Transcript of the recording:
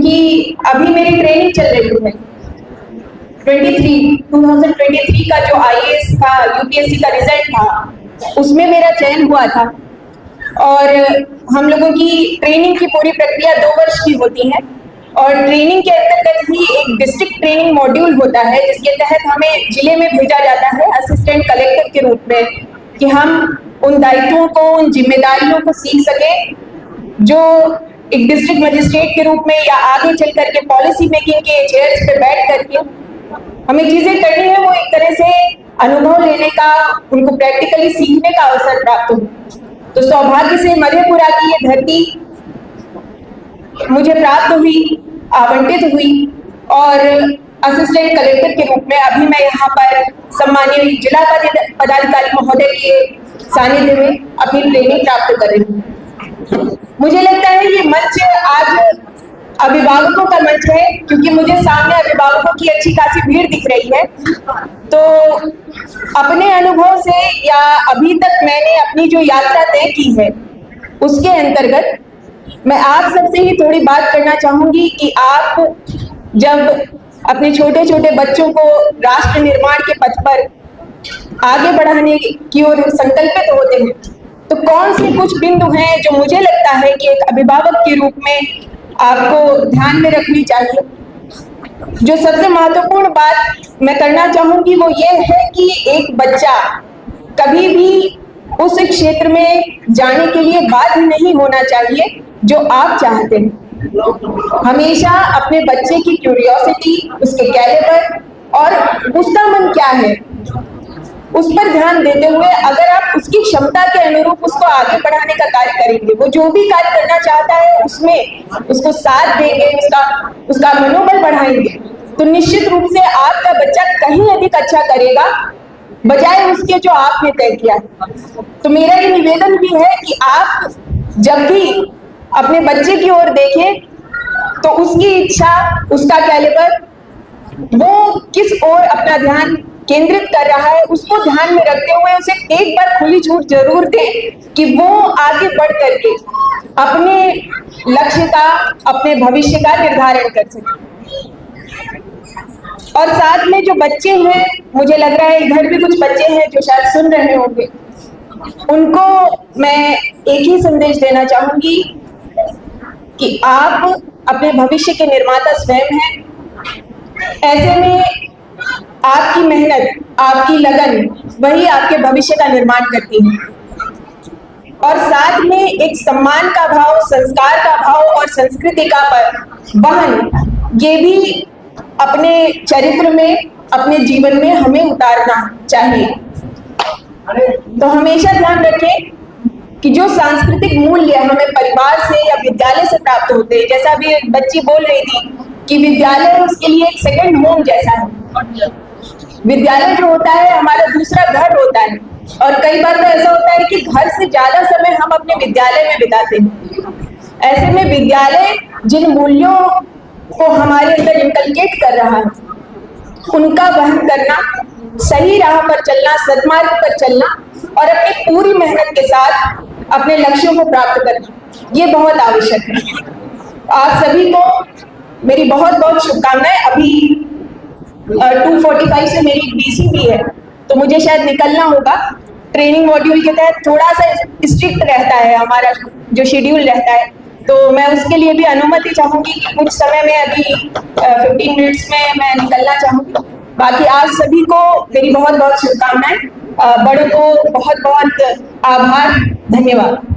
क्योंकि अभी मेरी ट्रेनिंग चल रही है। 2023 का जो IAS का UPSC का रिजल्ट था उसमें मेरा चयन हुआ था और हम लोगों की ट्रेनिंग की पूरी प्रक्रिया 2 वर्ष की होती है और ट्रेनिंग के अंतर्गत ही एक डिस्ट्रिक्ट ट्रेनिंग मॉड्यूल होता है जिसके तहत हमें जिले में भेजा जाता है असिस्टेंट कलेक्टर के रूप में कि हम उन दायित्वों को, उन जिम्मेदारियों को सीख सके जो एक डिस्ट्रिक्ट मजिस्ट्रेट के रूप में या आगे चल करके पॉलिसी मेकिंग के चेयर्स पे बैठ करके हमें चीजें करनी है, वो एक तरह से अनुभव लेने का, उनको प्रैक्टिकली सीखने का अवसर प्राप्त हो। तो सौभाग्य से मधेपुरा की ये धरती मुझे प्राप्त हुई, आवंटित हुई और असिस्टेंट कलेक्टर के रूप में अभी मैं यहाँ पर सम्मानीय जिला पदाधिकारी महोदय के सानिध्य में अपनी ट्रेनिंग प्राप्त कर रही हूँ। मुझे लगता है ये मंच आज अभिभावकों का मंच है क्योंकि मुझे सामने अभिभावकों की अच्छी खासी भीड़ दिख रही है। तो अपने अनुभव से या अभी तक मैंने अपनी जो यात्रा तय की है उसके अंतर्गत मैं आप सबसे ही थोड़ी बात करना चाहूंगी कि आप जब अपने छोटे छोटे बच्चों को राष्ट्र निर्माण के पथ पर आगे बढ़ाने की ओर संकल्पित होते हैं तो कौन से कुछ बिंदु हैं जो मुझे लगता है कि एक अभिभावक के रूप में आपको ध्यान में रखनी चाहिए। जो सबसे महत्वपूर्ण बात मैं करना चाहूंगी वो ये है कि एक बच्चा कभी भी उस क्षेत्र में जाने के लिए बाध्य नहीं होना चाहिए जो आप चाहते हैं। हमेशा अपने बच्चे की क्यूरियोसिटी, उसके कैलिबर और उसका मन क्या है उस पर ध्यान देते हुए अगर आप उसकी क्षमता के अनुरूप उसको आगे बढ़ाने का कार्य करेंगे, वो जो भी कार्य करना चाहता है उसमें उसको साथ देंगे, उसका मनोबल बढ़ाएंगे, तो निश्चित रूप से आपका बच्चा कहीं अधिक अच्छा करेगा बजाय उसके जो आपने तय किया है। तो मेरा ये निवेदन भी है कि आप जब भी अपने बच्चे की ओर देखें तो उसकी इच्छा, उसका कैलिबर, वो किस ओर अपना ध्यान केंद्रित कर रहा है उसको ध्यान में रखते हुए उसे एक बार खुली छूट जरूर दें कि वो आगे बढ़ करके अपने लक्ष्य का, अपने भविष्य का निर्धारण कर सके। और साथ में जो बच्चे हैं, मुझे लग रहा है इधर भी कुछ बच्चे हैं जो शायद सुन रहे होंगे, उनको मैं एक ही संदेश देना चाहूंगी कि आप अपने भविष्य के निर्माता स्वयं हैं। ऐसे में आपकी मेहनत, आपकी लगन वही आपके भविष्य का निर्माण करती है और साथ में एक सम्मान का भाव, संस्कार का भाव और संस्कृति का वहन ये भी अपने चरित्र में, अपने जीवन में हमें उतारना चाहिए। तो हमेशा ध्यान रखें कि जो सांस्कृतिक मूल्य हमें परिवार से या विद्यालय से प्राप्त होते हैं, जैसा अभी एक बच्ची बोल रही थी कि विद्यालय उसके लिए एक सेकंड होम जैसा है। विद्यालय जो होता है हमारा दूसरा घर होता है और कई बार तो ऐसा होता है कि घर से ज्यादा समय हम अपने विद्यालय में बिताते हैं। ऐसे में विद्यालय जिन मूल्यों को हमारे अंदर इंकलकेट कर रहा है उनका वहन करना, सही राह पर चलना, सद्मार्ग पर चलना और अपनी पूरी मेहनत के साथ अपने लक्ष्यों को प्राप्त करना, ये बहुत आवश्यक है। आप सभी को मेरी बहुत बहुत शुभकामनाएं। अभी 2:45 से मेरी DC भी है तो मुझे शायद निकलना होगा। ट्रेनिंग मॉड्यूल के तहत थोड़ा सा स्ट्रिक्ट रहता है हमारा जो शेड्यूल रहता है, तो मैं उसके लिए भी अनुमति चाहूंगी कि कुछ समय में अभी 15 मिनट्स में मैं निकलना चाहूंगी। बाकी आप सभी को मेरी बहुत बहुत शुभकामनाएं। बड़ों को बहुत बहुत आभार, धन्यवाद।